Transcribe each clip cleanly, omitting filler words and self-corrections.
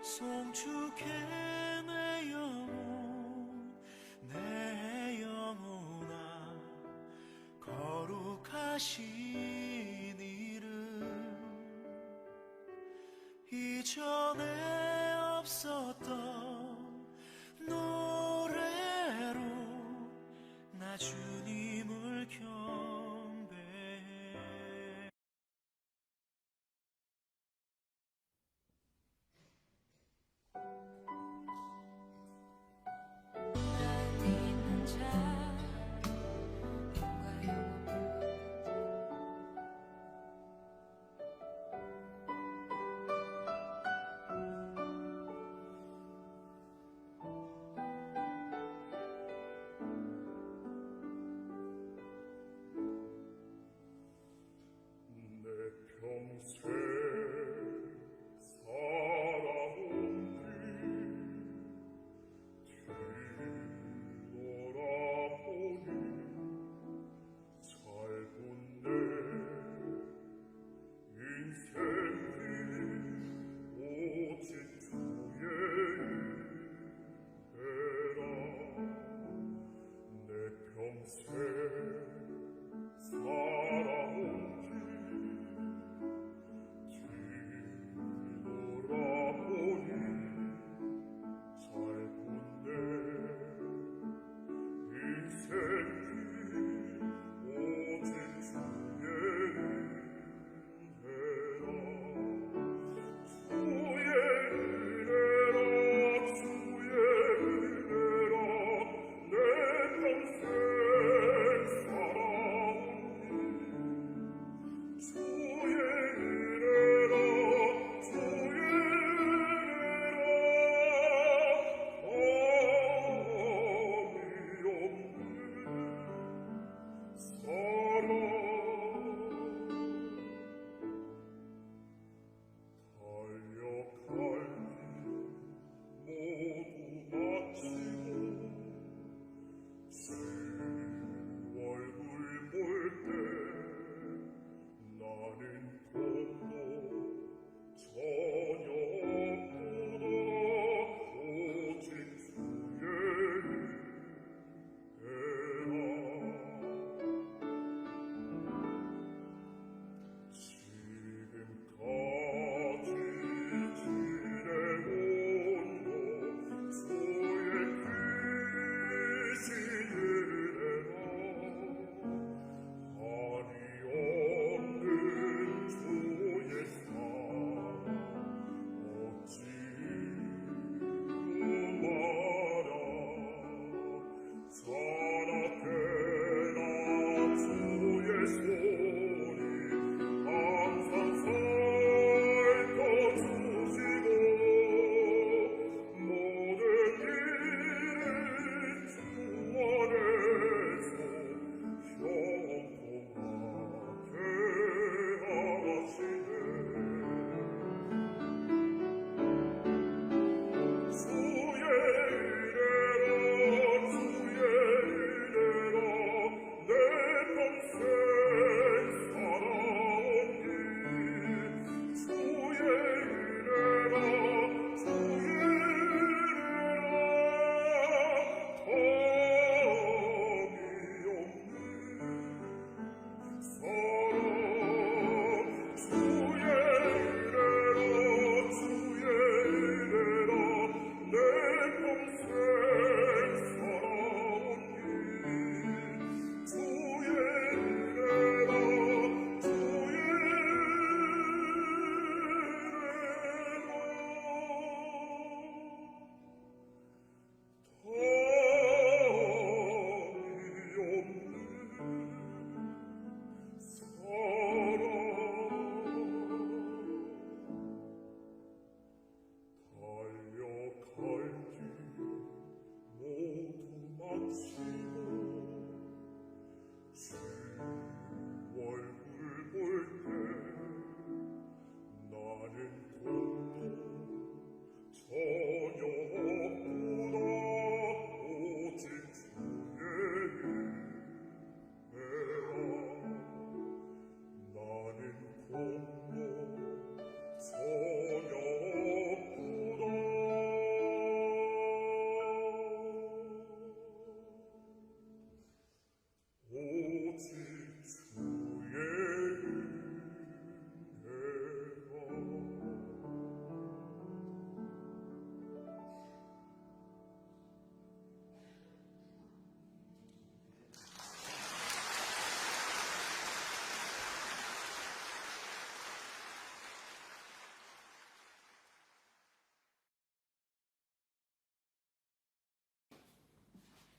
송축해 내 영혼아 거룩하신 이름 이전에 없었던 노래로 나 주님을 경배해. 주의 은혜로 내 평생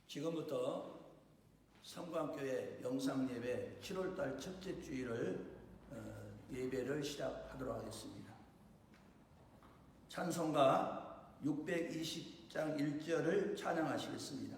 지금부터 성광교회 영상예배 7월달 첫째 주일을 예배를 시작하도록 하겠습니다. 찬송가 620장 1절을 찬양하시겠습니다.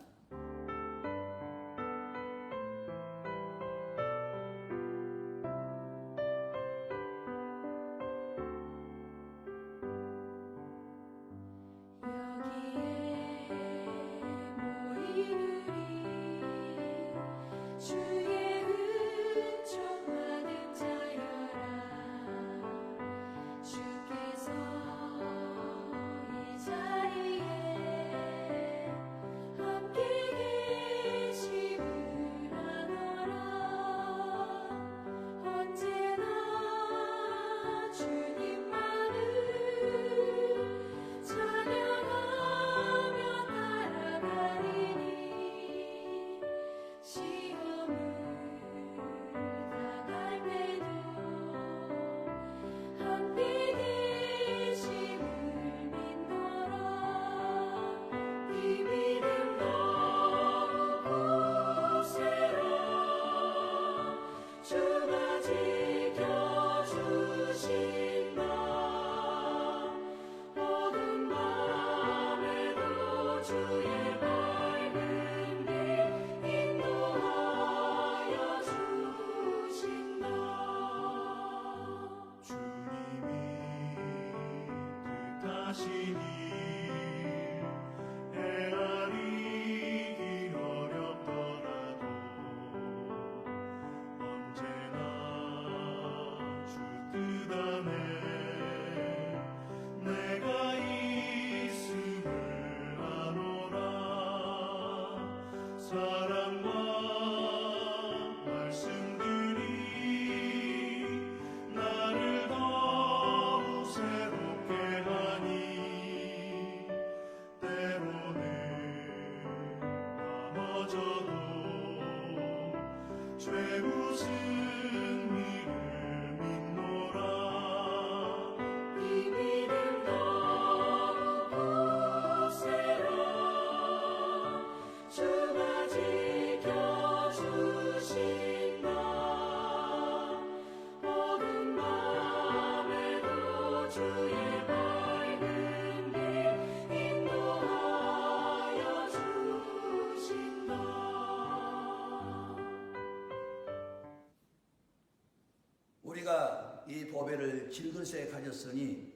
우리가 이 보배를 질그릇에 가졌으니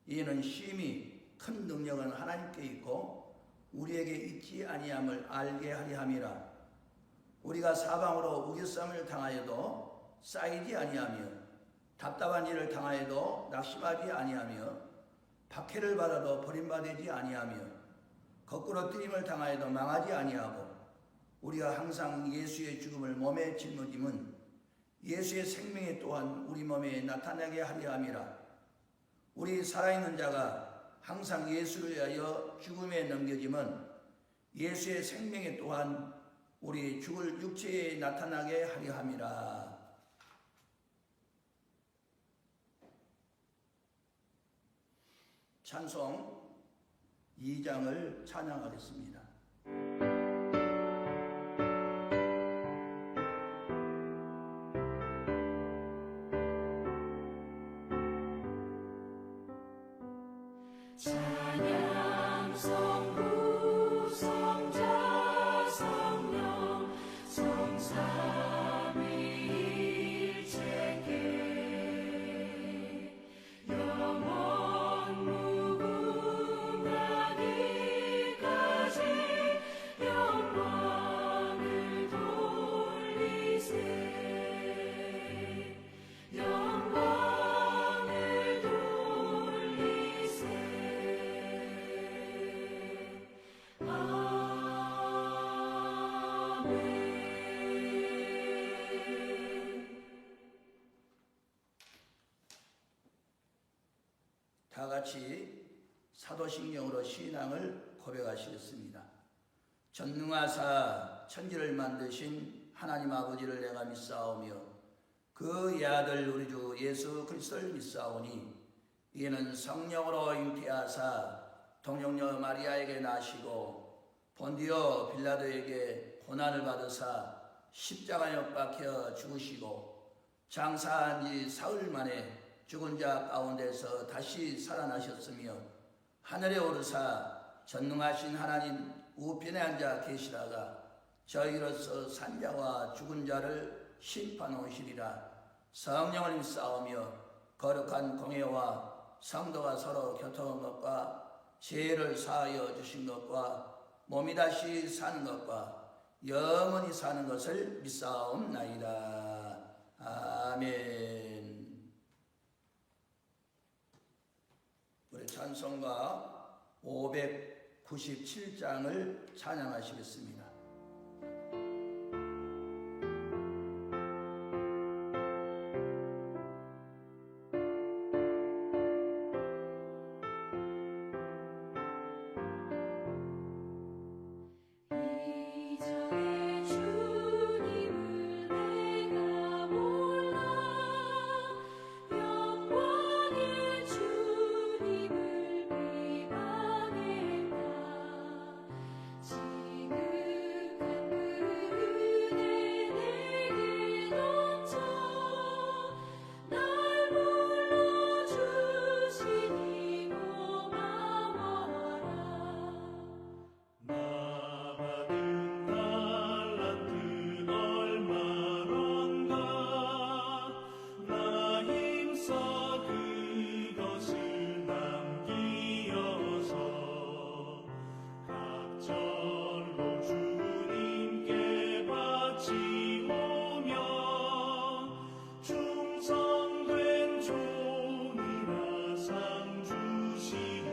이는 심히 큰 능력은 하나님께 있고 우리에게 있지 아니함을 알게 하려 함이라. 우리가 사방으로 우겨쌈을 당하여도 쌓이지 아니하며 답답한 일을 당하여도 낙심하지 아니하며 박해를 받아도 버림받지 아니하며 거꾸로 뜨림을 당하여도 망하지 아니하고 우리가 항상 예수의 죽음을 몸에 짊어짐은 예수의 생명이 또한 우리 몸에 나타나게 하려 함이라. 우리 살아있는 자가 항상 예수를 위하여 죽음에 넘겨짐은 예수의 생명이 또한 우리 죽을 육체에 나타나게 하려 함이라. 찬송 2장을 찬양하겠습니다. 찬양 성부 성자 성령 성삼위일체께 영원 무궁하기까지 영광을 돌리세 영광을 돌리세 같이 사도신경으로 신앙을 고백하시겠습니다. 전능하사 천지를 만드신 하나님 아버지를 내가 믿사오며 그 예아들 우리 주 예수 그리스도를 믿사오니 이는 성령으로 잉태하사 동정녀 마리아에게 나시고 본디오 빌라도에게 고난을 받으사 십자가에 못 박혀 죽으시고 장사한 지 사흘 만에 죽은 자 가운데서 다시 살아나셨으며 하늘에 오르사 전능하신 하나님 우편에 앉아 계시다가 저희로서 산자와 죽은 자를 심판하시리라. 성령을 믿사오며 거룩한 공회와 성도가 서로 교통한 것과 죄를 사하여 주신 것과 몸이 다시 사는 것과 영원히 사는 것을 믿사옵나이다. 아멘. 우리 찬송가 597장을 찬양하시겠습니다. 이전에 주님을 내가 몰라 영광의 주님을 비방했다. 지극한 그 은혜 내게 넘쳐 날 불러주시니 고마워라. 나 받은 달란트 얼마론가 나 힘써 그것을 남기어서 각절로 주님께 바치오며 충성된 종이라 상 주시니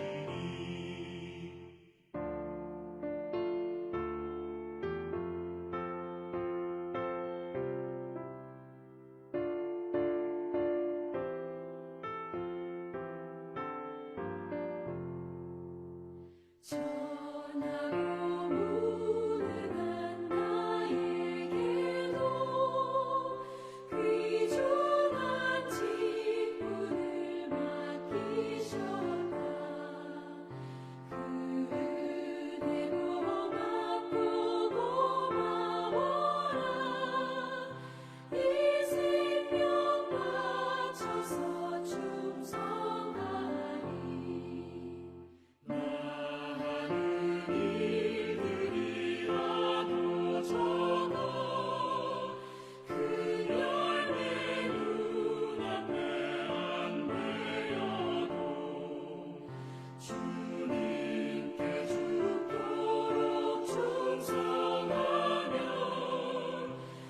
전하고 무능한 나에게도 귀중한 직분을 맡기셨다. 그 은혜 고맙고 고마워라. 이 생명 바쳐서 충성하리. 나하는 일들이라도 적어 그 열매 눈앞에 안 되어도 주님께 죽도록 충성하며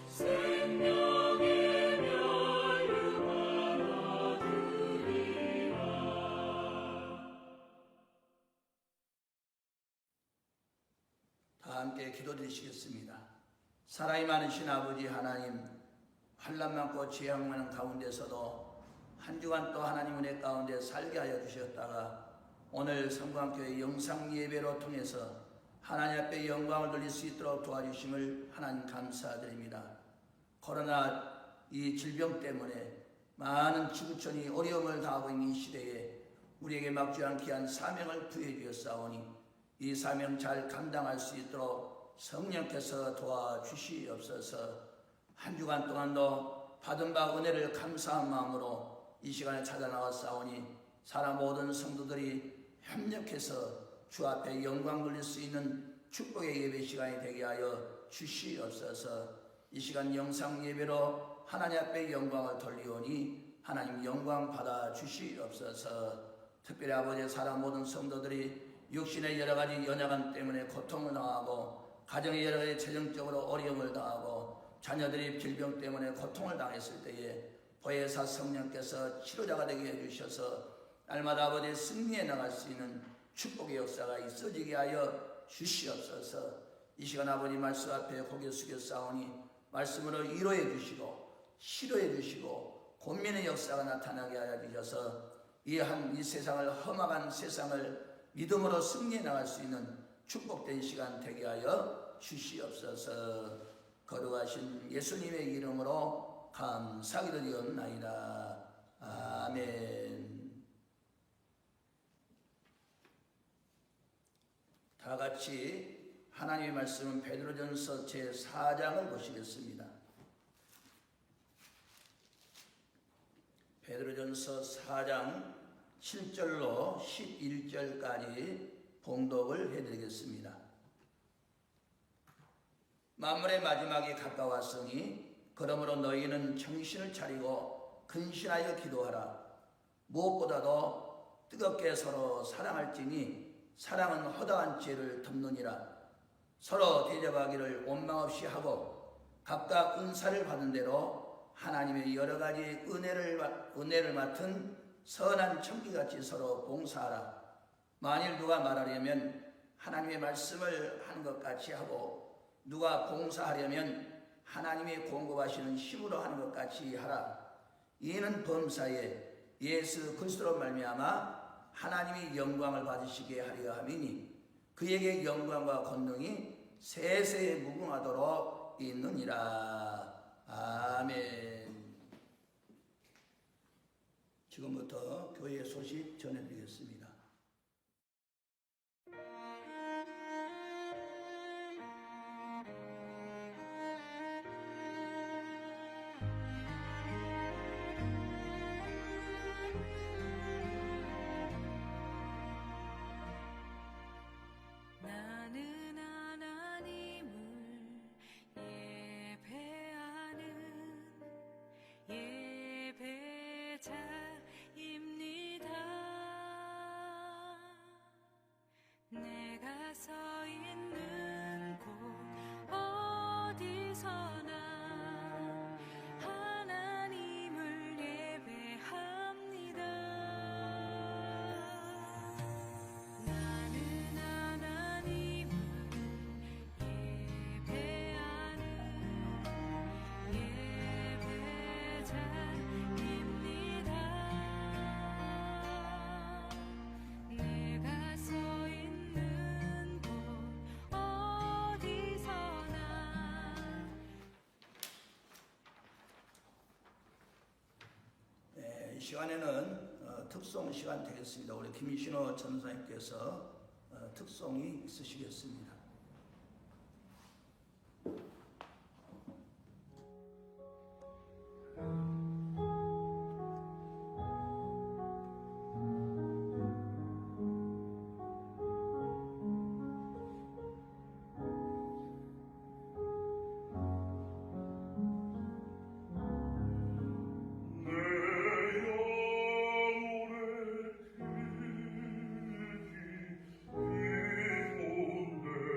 생명의 멸류관 얻으리라. 다 함께 기도드리시겠습니다. 사랑이 많으신 아버지 하나님, 환난 많고 재앙 많은 가운데서도 한 주간 또 하나님 은혜 가운데 살게 하여 주셨다가 오늘 성광교회 영상 예배로 통해서 하나님 앞에 영광을 돌릴 수 있도록 도와주심을 하나님 감사드립니다. 코로나 이 질병 때문에 많은 지구촌이 어려움을 당하고 있는 이 시대에 우리에게 막주한 귀한 사명을 부여해 주셨사오니 이 사명 잘 감당할 수 있도록 성령께서 도와주시옵소서. 한 주간 동안도 받은 바 은혜를 감사한 마음으로 이 시간에 찾아나왔사오니 사람 모든 성도들이 협력해서 주 앞에 영광 돌릴 수 있는 축복의 예배 시간이 되게 하여 주시옵소서. 이 시간 영상 예배로 하나님 앞에 영광을 돌리오니 하나님 영광 받아 주시옵소서. 특별히 아버지의 사람 모든 성도들이 육신의 여러 가지 연약함 때문에 고통을 당하고 가정의 여러 가지 재정적으로 어려움을 당하고 자녀들이 질병 때문에 고통을 당했을 때에 보혜사 성령께서 치료자가 되게 해주셔서 날마다 아버지의 승리에 나갈 수 있는 축복의 역사가 있어지게 하여 주시옵소서. 이 시간 아버지 말씀 앞에 고개 숙여 싸우니 말씀으로 위로해 주시고 치료해 주시고 고민의 역사가 나타나게 하여 주셔서 이 세상을 험악한 세상을 믿음으로 승리해 나갈 수 있는 축복된 시간 되게 하여 주시옵소서. 거룩하신 예수님의 이름으로 감사드리옵나이다. 아멘. 다 같이 하나님의 말씀은 베드로전서 제4장을 보시겠습니다. 베드로전서 4장 7절로 11절까지 봉독을 해드리겠습니다. 만물의 마지막이 가까웠으니 그러므로 너희는 정신을 차리고 근신하여 기도하라. 무엇보다도 뜨겁게 서로 사랑할지니 사랑은 허다한 죄를 덮느니라. 서로 대접하기를 원망 없이 하고 각각 은사를 받은 대로 하나님의 여러 가지 은혜를 맡은 선한 청기같이 서로 봉사하라. 만일 누가 말하려면 하나님의 말씀을 하는 것 같이 하고 누가 봉사하려면 하나님이 공급하시는 힘으로 하는 것 같이 하라. 이는 범사에 예수 그리스도로 말미암아 하나님이 영광을 받으시게 하려 함이니 그에게 영광과 권능이 세세에 무궁하도록 있느니라. 아멘. 지금부터 교회 소식 전해드리겠습니다. 나는 하나님을 예배하는 예배자입니다. 내가 서 있는 곳 어디서나 하나님을 예배합니다. 나는 하나님을 예배하는 예배자입니다. 내가 서 있는 곳 어디서나 이 시간에는 특송 시간 되겠습니다. 우리 김신호 전사님께서 특송이 있으시겠습니다. 내 영혼의 깊이 가운데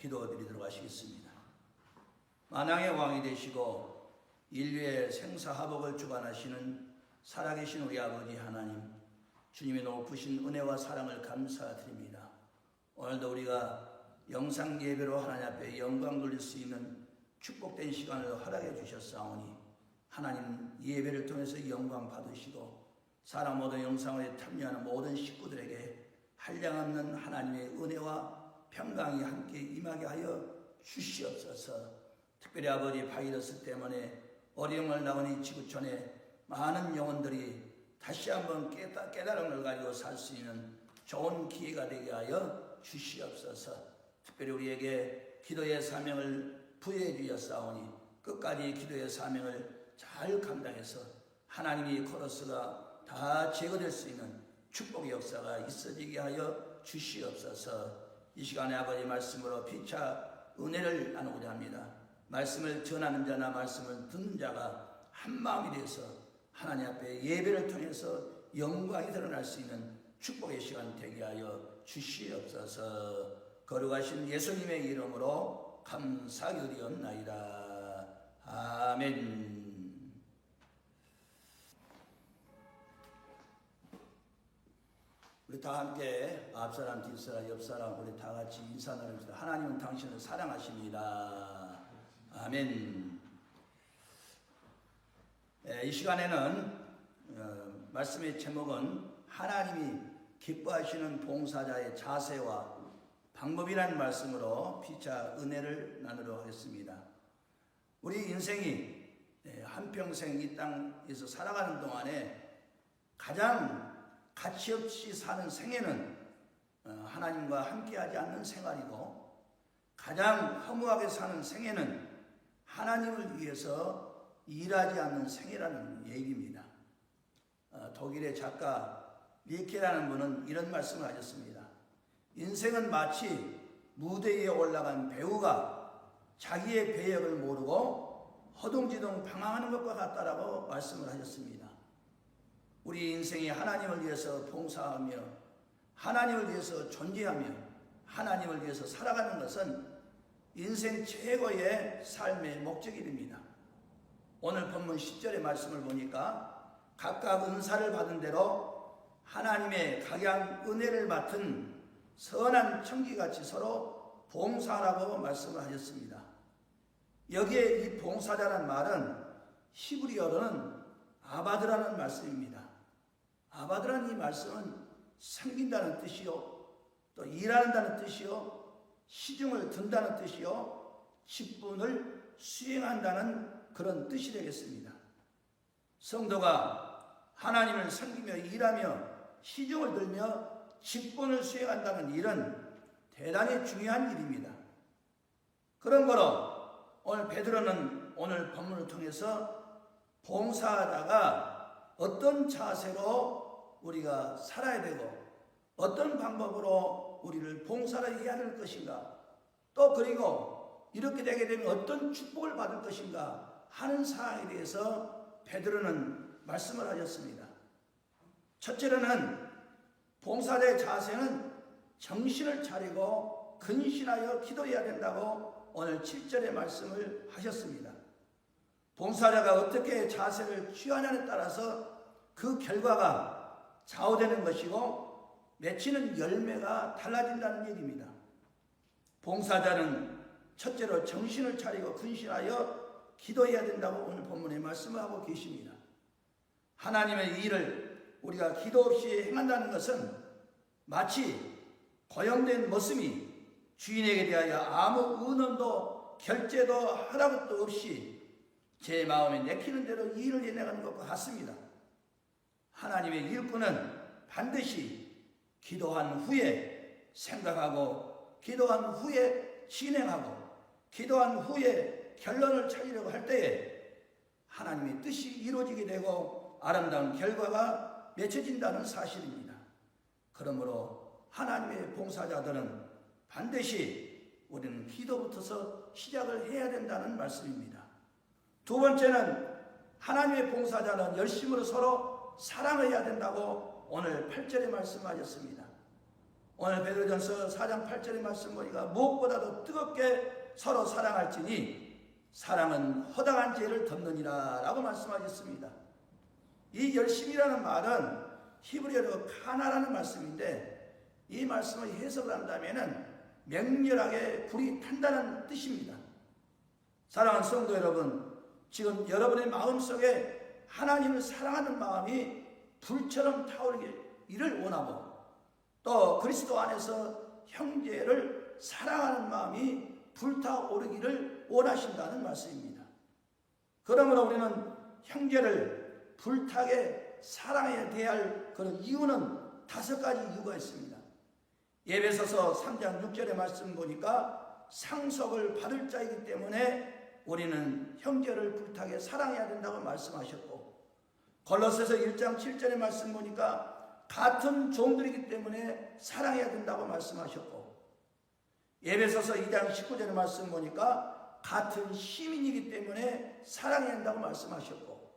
기도드리도록 하시겠습니다. 만왕의 왕이 되시고 인류의 생사화복을 주관하시는 살아계신 우리 아버지 하나님, 주님의 높으신 은혜와 사랑을 감사드립니다. 오늘도 우리가 영상 예배로 하나님 앞에 영광 돌릴 수 있는 축복된 시간을 허락해 주셨사오니 하나님 예배를 통해서 영광 받으시고 사람 모든 영상에 참여하는 모든 식구들에게 한량없는 하나님의 은혜와 평강이 함께 임하게 하여 주시옵소서. 특별히 아버지 바이러스 때문에 어려움을 나오는 이 지구촌에 많은 영혼들이 다시 한번 깨달음을 가지고 살 수 있는 좋은 기회가 되게 하여 주시옵소서. 특별히 우리에게 기도의 사명을 부여해 주셨사오니 끝까지 기도의 사명을 잘 감당해서 하나님의 코러스가 다 제거될 수 있는 축복의 역사가 있어지게 하여 주시옵소서. 이 시간에 아버지 말씀으로 피차 은혜를 나누고자 합니다. 말씀을 전하는 자나 말씀을 듣는 자가 한 마음이 되어서 하나님 앞에 예배를 통해서 영광이 드러날 수 있는 축복의 시간 되게 하여 주시옵소서. 거룩하신 예수님의 이름으로 감사드리옵나이다. 아멘. 우리 다 함께 앞사람, 뒷사람, 옆사람 우리 다 같이 인사 나눕시다. 하나님은 당신을 사랑하십니다. 아멘. 이 시간에는 말씀의 제목은 하나님이 기뻐하시는 봉사자의 자세와 방법이라는 말씀으로 피차 은혜를 나누도록 하겠습니다. 우리 인생이 한평생 이 땅에서 살아가는 동안에 가장 가치없이 사는 생애는 하나님과 함께하지 않는 생활이고 가장 허무하게 사는 생애는 하나님을 위해서 일하지 않는 생애라는 얘기입니다. 독일의 작가 리케라는 분은 이런 말씀을 하셨습니다. 인생은 마치 무대 위에 올라간 배우가 자기의 배역을 모르고 허둥지둥 방황하는 것과 같다라고 말씀을 하셨습니다. 우리 인생이 하나님을 위해서 봉사하며 하나님을 위해서 존재하며 하나님을 위해서 살아가는 것은 인생 최고의 삶의 목적입니다. 오늘 본문 10절의 말씀을 보니까 각각 은사를 받은 대로 하나님의 각양 은혜를 맡은 선한 청지같이 서로 봉사하라고 말씀을 하셨습니다. 여기에 이 봉사자라는 말은 히브리어로는 아바드라는 말씀입니다. 아바드라는 이 말씀은 섬긴다는 뜻이요, 또 일한다는 뜻이요, 시중을 든다는 뜻이요, 직분을 수행한다는 그런 뜻이 되겠습니다. 성도가 하나님을 섬기며 일하며 시중을 들며 직분을 수행한다는 일은 대단히 중요한 일입니다. 그런 거로 오늘 베드로는 오늘 본문을 통해서 봉사하다가 어떤 자세로 우리가 살아야 되고 어떤 방법으로 우리를 봉사를 해야 될 것인가, 또 그리고 이렇게 되게 되면 어떤 축복을 받을 것인가 하는 사항에 대해서 베드로는 말씀을 하셨습니다. 첫째로는 봉사자의 자세는 정신을 차리고 근신하여 기도해야 된다고 오늘 7절의 말씀을 하셨습니다. 봉사자가 어떻게 자세를 취하냐에 따라서 그 결과가 좌우되는 것이고 맺히는 열매가 달라진다는 얘기입니다. 봉사자는 첫째로 정신을 차리고 근신하여 기도해야 된다고 오늘 본문에 말씀을 하고 계십니다. 하나님의 일을 우리가 기도 없이 행한다는 것은 마치 고용된 머슴이 주인에게 대하여 아무 의논도 결제도 하라고도 없이 제 마음에 내키는 대로 일을 해나가는 것과 같습니다. 하나님의 일꾼은 반드시 기도한 후에 생각하고 기도한 후에 진행하고 기도한 후에 결론을 찾으려고 할 때에 하나님의 뜻이 이루어지게 되고 아름다운 결과가 맺혀진다는 사실입니다. 그러므로 하나님의 봉사자들은 반드시 우리는 기도부터서 시작을 해야 된다는 말씀입니다. 두 번째는 하나님의 봉사자는 열심으로 서로 사랑을 해야 된다고 오늘 8절에 말씀하셨습니다. 오늘 베드로전서 4장 8절의 말씀 보니까 무엇보다도 뜨겁게 서로 사랑할지니 사랑은 허당한 죄를 덮느니라 라고 말씀하셨습니다. 이 열심이라는 말은 히브리어로 카나라는 말씀인데 이 말씀을 해석을 한다면 맹렬하게 불이 탄다는 뜻입니다. 사랑하는 성도 여러분, 지금 여러분의 마음속에 하나님을 사랑하는 마음이 불처럼 타오르기를 원하고 또 그리스도 안에서 형제를 사랑하는 마음이 불타오르기를 원하신다는 말씀입니다. 그러므로 우리는 형제를 불타게 사랑해야 될 그런 이유는 5가지 이유가 있습니다. 에베소서 3장 6절의 말씀 보니까 상속을 받을 자이기 때문에 우리는 형제를 불타게 사랑해야 된다고 말씀하셨고, 골로새서 1장 7절의 말씀 보니까 같은 종들이기 때문에 사랑해야 된다고 말씀하셨고, 에베소서 2장 19절의 말씀 보니까 같은 시민이기 때문에 사랑해야 한다고 말씀하셨고,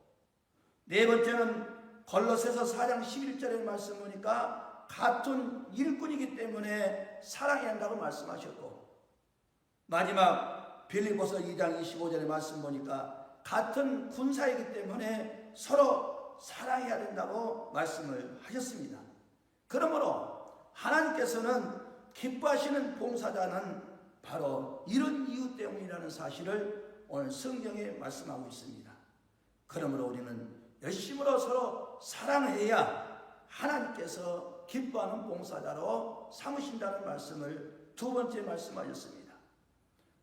네 번째는 골로새서 4장 11절의 말씀 보니까 같은 일꾼이기 때문에 사랑해야 한다고 말씀하셨고, 마지막 빌립보서 2장 25절의 말씀 보니까 같은 군사이기 때문에 서로 사랑해야 된다고 말씀을 하셨습니다. 그러므로 하나님께서는 기뻐하시는 봉사자는 바로 이런 이유 때문이라는 사실을 오늘 성경에 말씀하고 있습니다. 그러므로 우리는 열심으로 서로 사랑해야 하나님께서 기뻐하는 봉사자로 삼으신다는 말씀을 두 번째 말씀하셨습니다.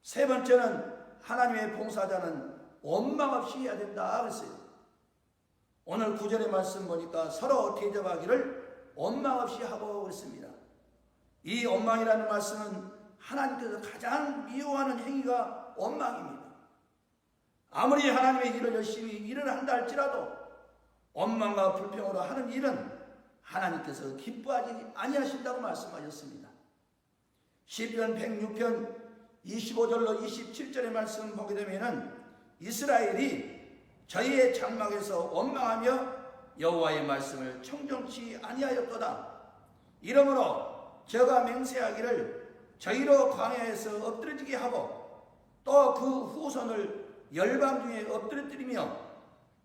세 번째는 하나님의 봉사자는 원망 없이 해야 된다 그랬어요. 오늘 9절의 말씀 보니까 서로 대접하기를 원망 없이 하고 그랬습니다. 이 원망이라는 말씀은 하나님께서 가장 미워하는 행위가 원망입니다. 아무리 하나님의 일을 열심히 일을 한다 할지라도 원망과 불평으로 하는 일은 하나님께서 기뻐하지 아니하신다고 말씀하셨습니다. 시편 106편 25절로 27절의 말씀 보게 되면은 이스라엘이 저희의 장막에서 원망하며 여호와의 말씀을 청종치 아니하였도다. 이러므로 저가 맹세하기를 저희로 광야에서 엎드러지게 하고 또 그 후손을 열방 중에 엎드러뜨리며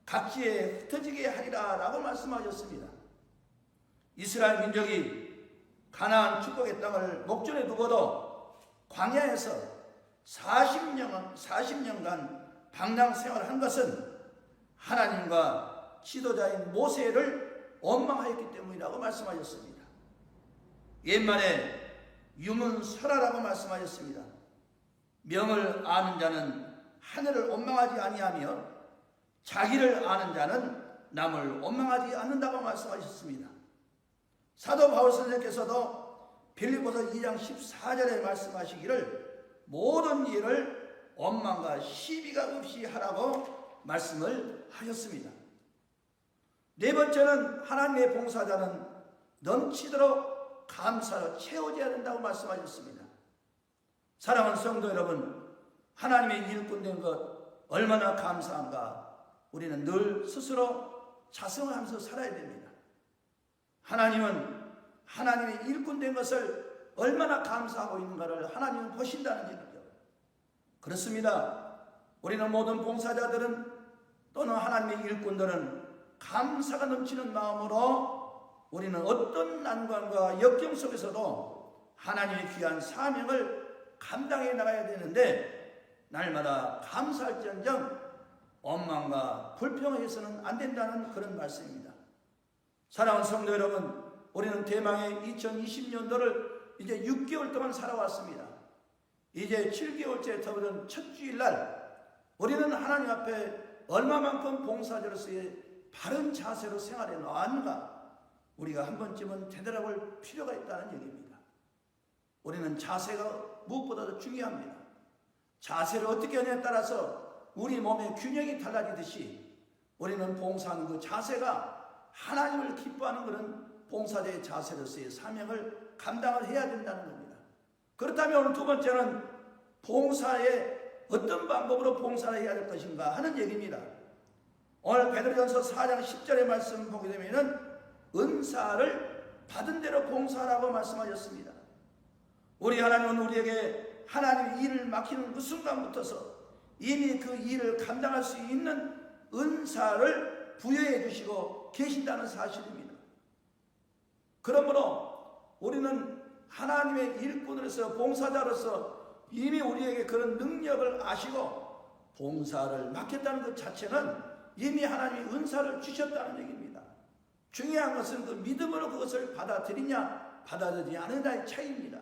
각지에 흩어지게 하리라 라고 말씀하셨습니다. 이스라엘 민족이 가나안 축복의 땅을 목전에 두고도 광야에서 40년간 방랑 생활한 것은 하나님과 지도자인 모세를 원망하였기 때문이라고 말씀하셨습니다. 옛말에 유문설하라고 말씀하셨습니다. 명을 아는 자는 하늘을 원망하지 아니하며 자기를 아는 자는 남을 원망하지 않는다고 말씀하셨습니다. 사도 바울 선생님께서도 빌립보서 2장 14절에 말씀하시기를 모든 일을 원망과 시비가 없이 하라고 말씀을 하셨습니다. 네 번째는 하나님의 봉사자는 넘치도록 감사로 채워져야 된다고 말씀하셨습니다. 사랑하는 성도 여러분, 하나님의 일꾼 된 것 얼마나 감사한가 우리는 늘 스스로 자성하면서 살아야 됩니다. 하나님은 하나님의 일꾼 된 것을 얼마나 감사하고 있는가를 하나님은 보신다는 얘기죠. 그렇습니다. 우리는 모든 봉사자들은 또는 하나님의 일꾼들은 감사가 넘치는 마음으로 우리는 어떤 난관과 역경 속에서도 하나님의 귀한 사명을 감당해 나가야 되는데 날마다 감사할지언정 원망과 불평을 해서는 안 된다는 그런 말씀입니다. 사랑하는 성도 여러분, 우리는 대망의 2020년도를 이제 6개월 동안 살아왔습니다. 이제 7개월째 더불은 첫 주일날 우리는 하나님 앞에 얼마만큼 봉사자로서의 바른 자세로 생활해 나왔는가 우리가 한 번쯤은 되돌아볼 필요가 있다는 얘기입니다. 우리는 자세가 무엇보다도 중요합니다. 자세를 어떻게 하냐에 따라서 우리 몸의 균형이 달라지듯이 우리는 봉사하는 그 자세가 하나님을 기뻐하는 그런 봉사자의 자세로서의 사명을 감당을 해야 된다는 겁니다. 그렇다면 오늘 두 번째는 봉사에 어떤 방법으로 봉사를 해야 될 것인가 하는 얘기입니다. 오늘 베드로전서 4장 10절의 말씀 보게 되면은 은사를 받은 대로 봉사하라고 말씀하셨습니다. 우리 하나님은 우리에게 하나님의 일을 맡기는 그 순간부터서 이미 그 일을 감당할 수 있는 은사를 부여해 주시고 계신다는 사실입니다. 그러므로 우리는 하나님의 일꾼으로서 봉사자로서 이미 우리에게 그런 능력을 아시고 봉사를 맡겼다는 것 자체는 이미 하나님이 은사를 주셨다는 얘기입니다. 중요한 것은 그 믿음으로 그것을 받아들이냐 받아들이지 않느냐의 차이입니다.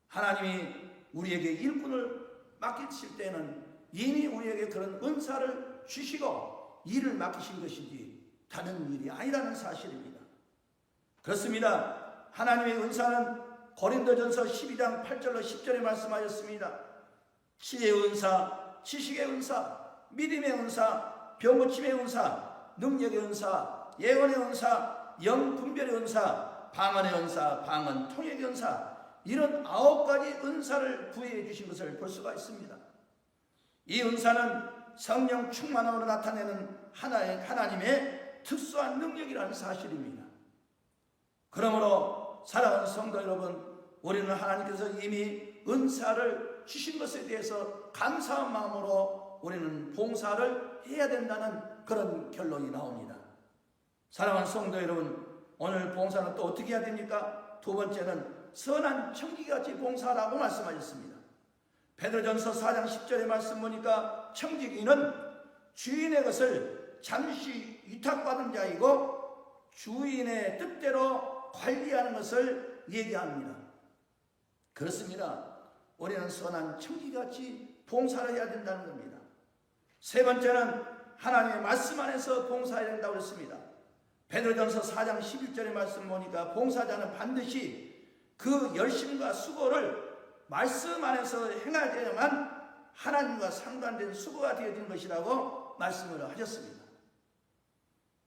하나님이 우리에게 일꾼을 맡기실 때는 이미 우리에게 그런 은사를 주시고 일을 맡기신 것이지 다른 일이 아니라는 사실입니다. 그렇습니다. 하나님의 은사는 고린도전서 12장 8절로 10절에 말씀하셨습니다. 지혜의 은사, 지식의 은사, 믿음의 은사, 병고침의 은사, 능력의 은사, 예언의 은사, 영분별의 은사, 방언의 은사, 방언 통역의 은사, 이런 9가지 은사를 부여해 주신 것을 볼 수가 있습니다. 이 은사는 성령 충만함으로 나타내는 하나님의 특수한 능력이라는 사실입니다. 그러므로 사랑하는 성도 여러분, 우리는 하나님께서 이미 은사를 주신 것에 대해서 감사한 마음으로 우리는 봉사를 해야 된다는 그런 결론이 나옵니다. 사랑하는 성도 여러분, 오늘 봉사는 또 어떻게 해야 됩니까? 두 번째는 선한 청지기같이 봉사하라고 말씀하셨습니다. 베드로전서 4장 10절의 말씀 보니까 청지기는 주인의 것을 잠시 위탁받은 자이고 주인의 뜻대로 관리하는 것을 얘기합니다. 그렇습니다. 우리는 선한 청지기같이 봉사를 해야 된다는 겁니다. 세 번째는 하나님의 말씀 안에서 봉사해야 된다고 했습니다. 베드로전서 4장 11절의 말씀 보니까 봉사자는 반드시 그 열심과 수고를 말씀 안에서 행하야만 하나님과 상관된 수고가 되어진 것이라고 말씀을 하셨습니다.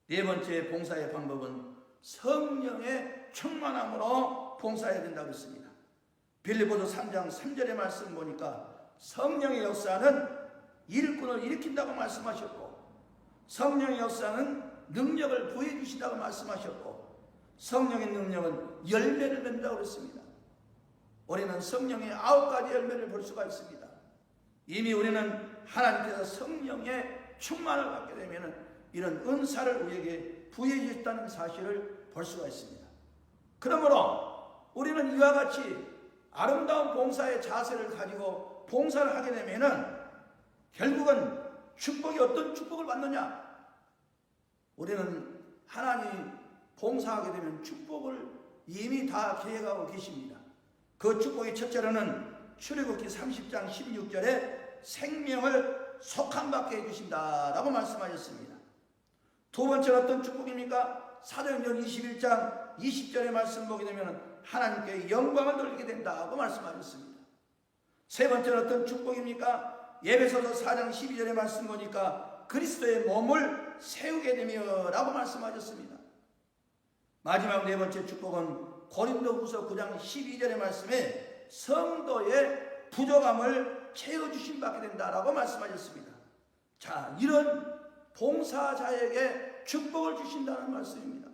네 번째 봉사의 방법은 성령의 충만함으로 봉사해야 된다고 했습니다. 빌립보서 3장 3절의 말씀 보니까 성령의 역사는 일꾼을 일으킨다고 말씀하셨고 성령의 역사는 능력을 부여해 주신다고 말씀하셨고 성령의 능력은 열매를 맺는다고 했습니다. 우리는 성령의 9가지 열매를 볼 수가 있습니다. 이미 우리는 하나님께서 성령의 충만을 받게 되면 이런 은사를 우리에게 부여해 주셨다는 사실을 볼 수가 있습니다. 그러므로 우리는 이와 같이 아름다운 봉사의 자세를 가지고 봉사를 하게 되면 결국은 축복이 어떤 축복을 받느냐? 우리는 하나님 봉사하게 되면 축복을 이미 다 계획하고 계십니다. 그 축복의 첫째로는 출애굽기 30장 16절에 생명을 속함받게 해주신다라고 말씀하셨습니다. 두 번째는 어떤 축복입니까? 사도행전 21장 20절의 말씀 보게 되면 하나님께 영광을 돌리게 된다고 말씀하셨습니다. 세 번째는 어떤 축복입니까? 에베소서 4장 12절의 말씀 보니까 그리스도의 몸을 세우게 되며 라고 말씀하셨습니다. 마지막 네 번째 축복은 고린도후서 9장 12절의 말씀에 성도의 부족함을 채워주심 받게 된다라고 말씀하셨습니다. 자, 이런 봉사자에게 축복을 주신다는 말씀입니다.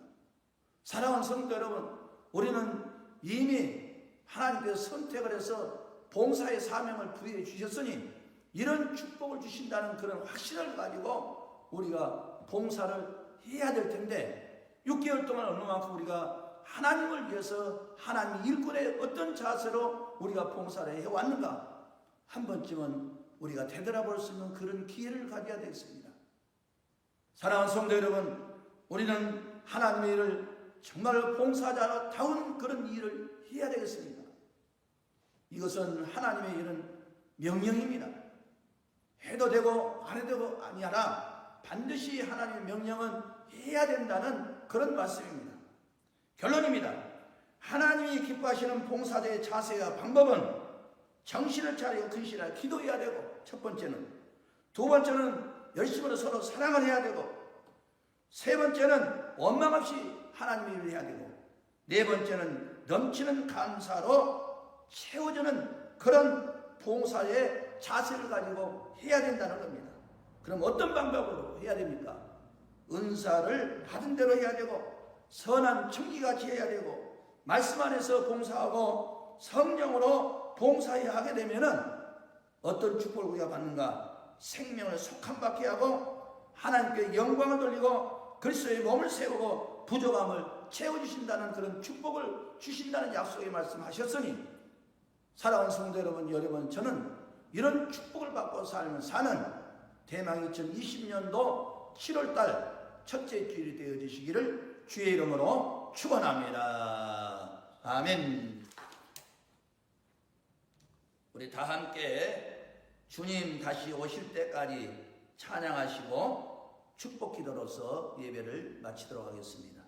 사랑하는 성도 여러분, 우리는 이미 하나님께서 선택을 해서 봉사의 사명을 부여해 주셨으니 이런 축복을 주신다는 그런 확신을 가지고 우리가 봉사를 해야 될 텐데 6개월 동안 어느 만큼 우리가 하나님을 위해서 하나님 일꾼의 어떤 자세로 우리가 봉사를 해왔는가 한 번쯤은 우리가 되돌아볼 수 있는 그런 기회를 가져야 되겠습니다. 사랑하는 성도 여러분, 우리는 하나님의 일을 정말 봉사자다운 그런 일을 해야 되겠습니다. 이것은 하나님의 일은 명령입니다. 해도 되고 안 해도 되고 아니하나 반드시 하나님의 명령은 해야 된다는 그런 말씀입니다. 결론입니다. 하나님이 기뻐하시는 봉사자의 자세와 방법은 정신을 차리고 근실하여 기도해야 되고 첫 번째는, 두 번째는 열심으로 서로 사랑을 해야 되고, 세 번째는 원망 없이 하나님의 일을 해야 되고, 네 번째는 넘치는 감사로 채워주는 그런 봉사의 자세를 가지고 해야 된다는 겁니다. 그럼 어떤 방법으로 해야 됩니까? 은사를 받은 대로 해야 되고 선한 청기같이 해야 되고 말씀 안에서 봉사하고 성령으로 봉사해야 하게 되면은 어떤 축복을 우리가 받는가? 생명을 속함받게 하고 하나님께 영광을 돌리고 그리스도의 몸을 세우고 부족함을 채워주신다는 그런 축복을 주신다는 약속의 말씀하셨으니 사랑하는 성도 여러분, 저는 이런 축복을 받고 사는 대망 2020년도 7월달 첫째 주일이 되어주시기를 주의 이름으로 축원합니다. 아멘. 우리 다 함께 주님 다시 오실 때까지 찬양하시고 축복 기도로서 예배를 마치도록 하겠습니다.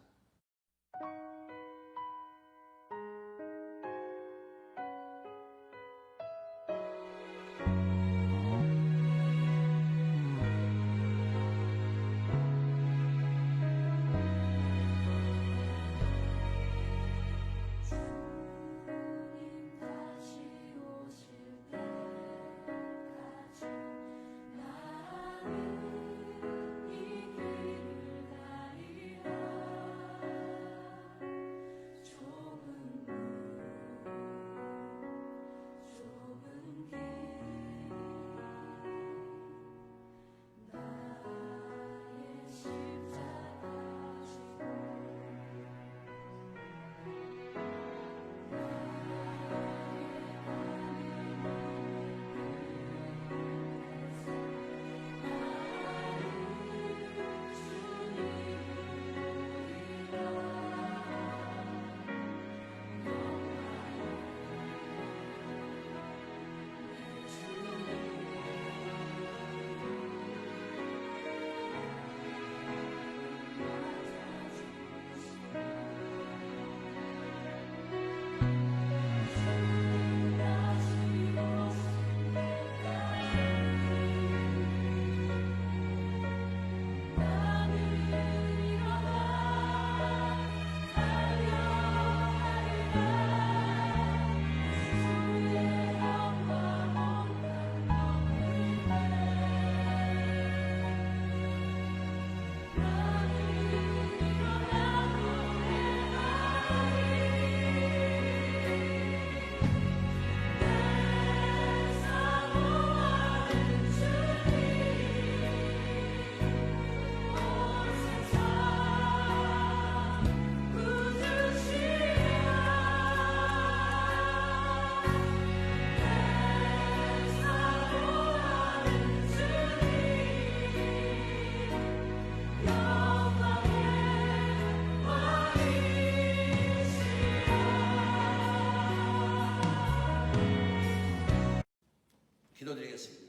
기도드리겠습니다.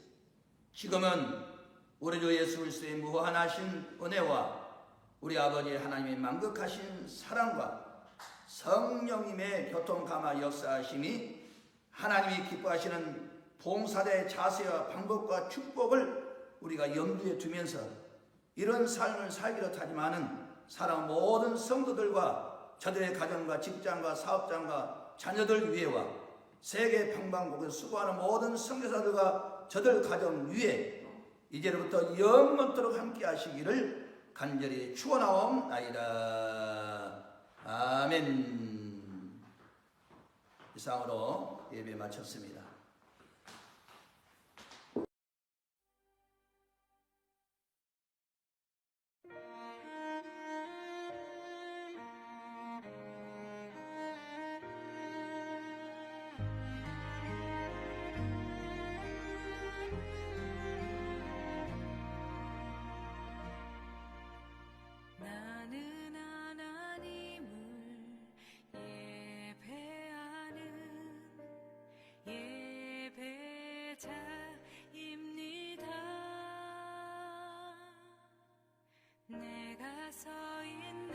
지금은 우리 주 예수 그리스도의 무한하신 은혜와 우리 아버지 하나님의 만극하신 사랑과 성령님의 교통감화 역사하심이 하나님이 기뻐하시는 봉사대 자세와 방법과 축복을 우리가 염두에 두면서 이런 삶을 살기로 하지만은 사랑 모든 성도들과 저들의 가정과 직장과 사업장과 자녀들 위에와 세계 방방곡곡에 수고하는 모든 선교사들과 저들 가정 위에 이제로부터 영원토록 함께 하시기를 간절히 축원하옵나이다. 아멘. 이상으로 예배 마쳤습니다. 나는 하나님을 예배하는 예배자입니다. 내가 서 있는